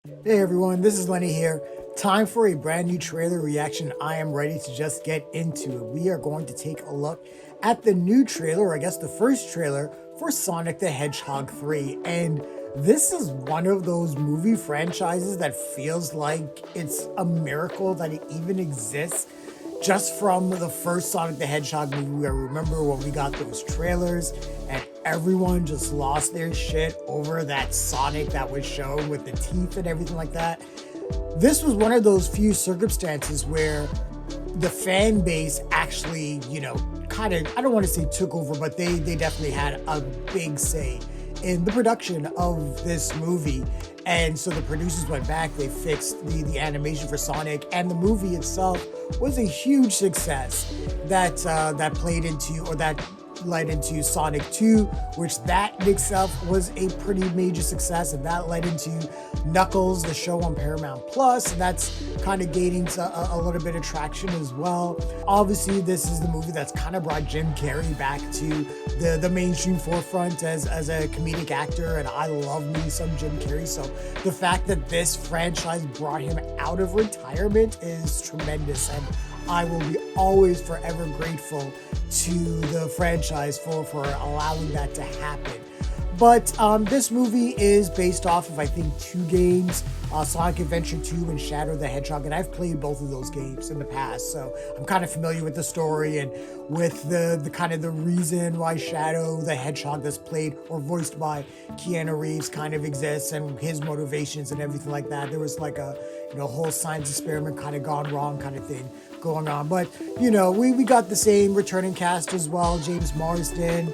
Hey everyone, this is Lenny here. Time for a brand new trailer reaction. I am ready to just get into it. We are going to take a look at the new trailer, or I guess the first trailer for Sonic the Hedgehog 3. And this is one of those movie franchises that feels like it's a miracle that it even exists. Just from the first Sonic the Hedgehog movie, I remember when we got those trailers and everyone just lost their shit over that Sonic that was shown with the teeth and everything like that. This was one of those few circumstances where the fan base actually, kind of, I don't want to say took over, but they definitely had a big say in the production of this movie. And so the producers went back, they fixed the animation for Sonic, and the movie itself was a huge success that led into Sonic 2, which that in itself was a pretty major success, and that led into Knuckles, the show on Paramount Plus, and that's kind of gaining a little bit of traction as well. Obviously, this is the movie that's kind of brought Jim Carrey back to the mainstream forefront as a comedic actor, and I love me some Jim Carrey, so the fact that this franchise brought him out of retirement is tremendous, and I will be always forever grateful to the franchise for allowing that to happen. But this movie is based off of, I think, 2 games, Sonic Adventure 2 and Shadow the Hedgehog, and I've played both of those games in the past, so I'm kind of familiar with the story and with the kind of the reason why Shadow the Hedgehog that's played or voiced by Keanu Reeves kind of exists and his motivations and everything like that. There was like a whole science experiment kind of gone wrong kind of thing going on, but we got the same returning cast as well. James Marsden,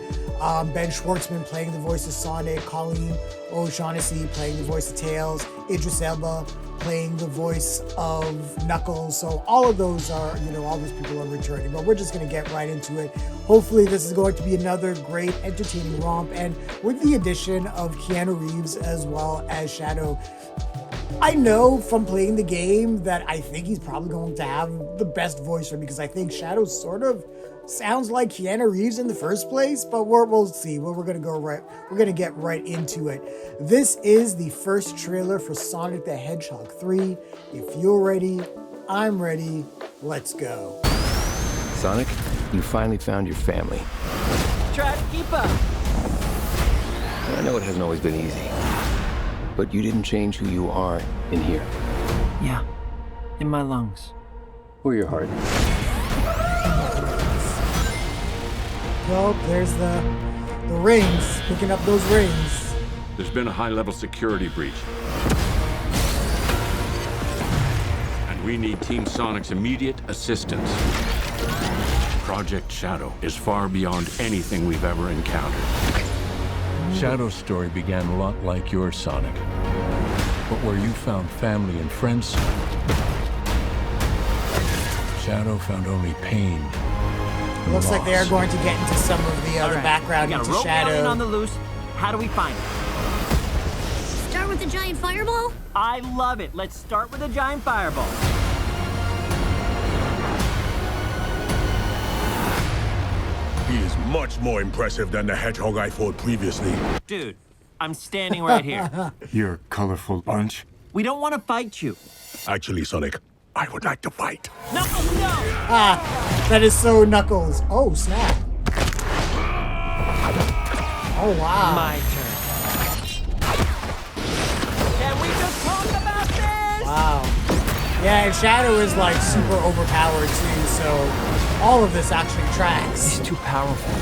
Ben Schwartzman playing the voice of Sonic, Colleen O'Shaughnessey playing the voice of Tails, Idris Elba playing the voice of Knuckles. So all of those are, all those people are returning, but we're just going to get right into it. Hopefully this is going to be another great entertaining romp, and with the addition of Keanu Reeves as well as Shadow, I know from playing the game that I think he's probably going to have the best voice for me, because I think Shadow sort of sounds like Keanu Reeves in the first place, but we'll see. We're gonna get right into it. This is the first trailer for Sonic the Hedgehog 3. If you're ready, I'm ready. Let's go. Sonic, you finally found your family. Try to keep up. I know it hasn't always been easy, but you didn't change who you are in here. Yeah, in my lungs. Or your heart. Oh, there's the rings, picking up those rings. There's been a high-level security breach. And we need Team Sonic's immediate assistance. Project Shadow is far beyond anything we've ever encountered. Shadow's story began a lot like your Sonic. But where you found family and friends, Shadow found only pain. Looks like they are going to get into some of the other background into Shadow. Alien on the loose. How do we find it? Start with the giant fireball? I love it. Let's start with a giant fireball. He is much more impressive than the Hedgehog I fought previously. Dude, I'm standing right here. You're a colorful bunch. We don't want to fight you. Actually, Sonic, I would like to fight. No, no! That is so Knuckles. Oh, snap. Oh, wow. My turn. Can we just talk about this? Wow. Yeah, and Shadow is like super overpowered too, so all of this actually tracks. He's too powerful.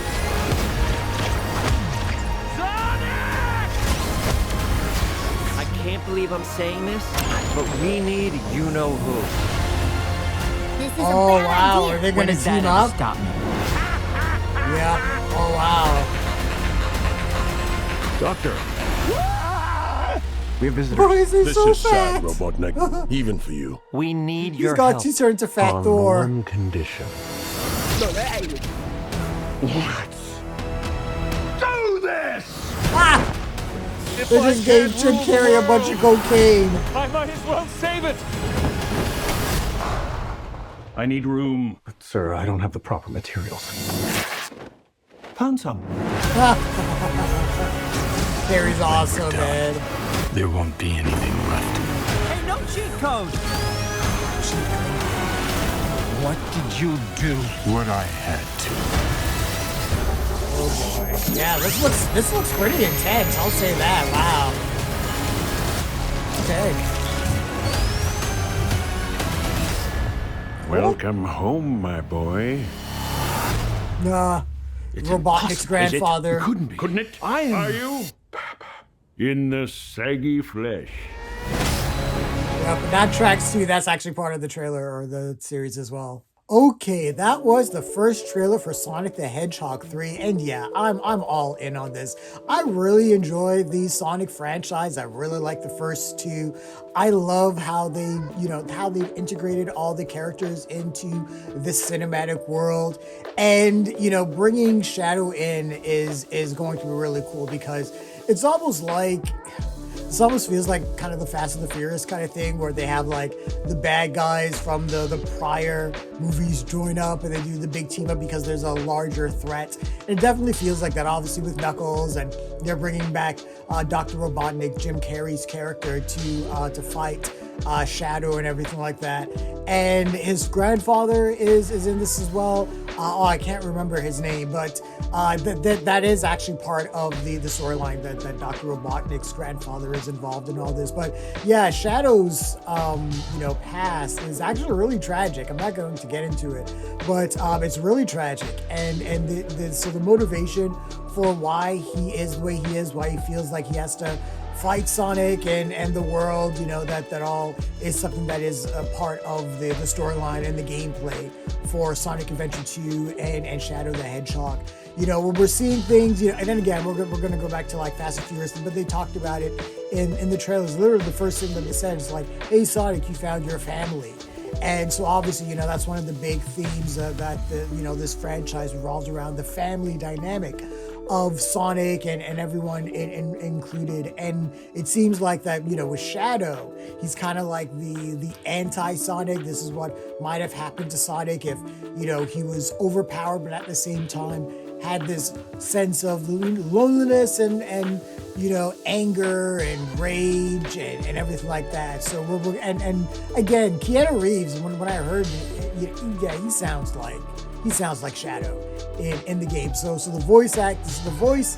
Sonic! I can't believe I'm saying this, but we need you-know-who. This is Oh, a bad wow. idea. Are they When going to does that team ever up? stop me? Yeah. Oh, wow. Doctor, We have visitors. Why is he This so is sad, fat? Robotnik. Even for you. We need He's your got help. to turn to Fat on Thor. one condition. Do this! Ah! They just gave Jim Carrey a bunch of cocaine. I might as well save it! I need room. But, sir, I don't have the proper materials. Found some. Carrey's awesome, man. There won't be anything left. Cheat code. What did you do? What I had to. Oh boy. Yeah, this looks pretty intense. I'll say that. Wow. Okay. Welcome home, my boy. Nah. Robotnik's grandfather. Couldn't it? Are you? In the saggy flesh. Yep, that tracks too. That's actually part of the trailer or the series as well. Okay, that was the first trailer for Sonic the Hedgehog 3, and yeah, I'm all in on this. I really enjoy the Sonic franchise. I really like the first two. I love how they, how they've integrated all the characters into the cinematic world, and bringing Shadow in is going to be really cool because it's almost like. This almost feels like kind of the Fast and the Furious kind of thing where they have like the bad guys from the prior movies join up and they do the big team up because there's a larger threat. And it definitely feels like that, obviously, with Knuckles, and they're bringing back Dr. Robotnik, Jim Carrey's character, to fight Shadow and everything like that. And his grandfather is in this as well. I can't remember his name, but that is actually part of the storyline that Dr. Robotnik's grandfather is involved in all this. But yeah, Shadow's past is actually really tragic. I'm not going to get into it, but it's really tragic. And so the motivation for why he is the way he is, why he feels like he has to fight Sonic and the world, that all is something that is a part of the storyline and the gameplay for Sonic Adventure 2 and Shadow the Hedgehog. We're seeing things, and then again, we're going to go back to like Fast and Furious, but they talked about it in the trailers. Literally the first thing that they said is like, hey Sonic, you found your family. And so obviously, that's one of the big themes that this franchise revolves around, the family dynamic of Sonic and everyone included. And it seems like that, with Shadow, he's kind of like the anti-Sonic. This is what might have happened to Sonic if, he was overpowered, but at the same time had this sense of loneliness and anger and rage and everything like that. So and again, Keanu Reeves, when I heard it, yeah, he sounds like Shadow in the game. So the voice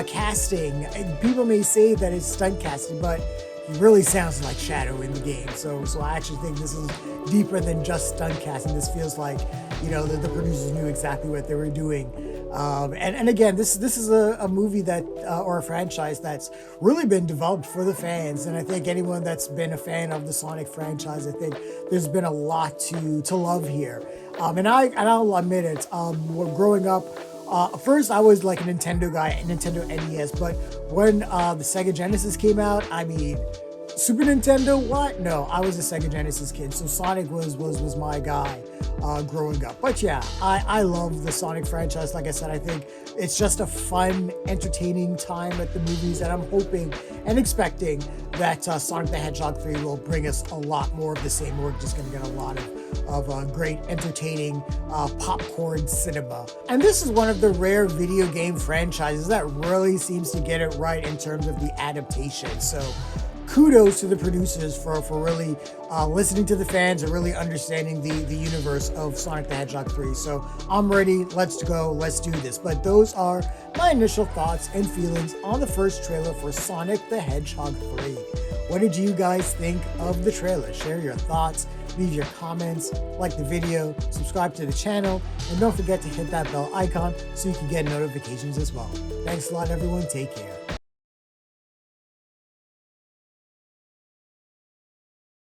casting, and people may say that it's stunt casting, but he really sounds like Shadow in the game. So I actually think this is deeper than just stunt casting. This feels like, the producers knew exactly what they were doing. And again, this is a movie that or a franchise that's really been developed for the fans. And I think anyone that's been a fan of the Sonic franchise, I think there's been a lot to love here. And I'll admit it. Growing up, first I was like a Nintendo guy, Nintendo NES. But when the Sega Genesis came out, I mean, Super Nintendo, what? No, I was a Sega Genesis kid, so Sonic was my guy growing up. But yeah, I love the Sonic franchise. Like I said, I think it's just a fun, entertaining time at the movies, and I'm hoping and expecting that Sonic the Hedgehog 3 will bring us a lot more of the same. We're just going to get a lot of great, entertaining popcorn cinema. And this is one of the rare video game franchises that really seems to get it right in terms of the adaptation. So kudos to the producers for really listening to the fans and really understanding the universe of Sonic the Hedgehog 3. So I'm ready. Let's go. Let's do this. But those are my initial thoughts and feelings on the first trailer for Sonic the Hedgehog 3. What did you guys think of the trailer? Share your thoughts, leave your comments, like the video, subscribe to the channel, and don't forget to hit that bell icon so you can get notifications as well. Thanks a lot, everyone. Take care.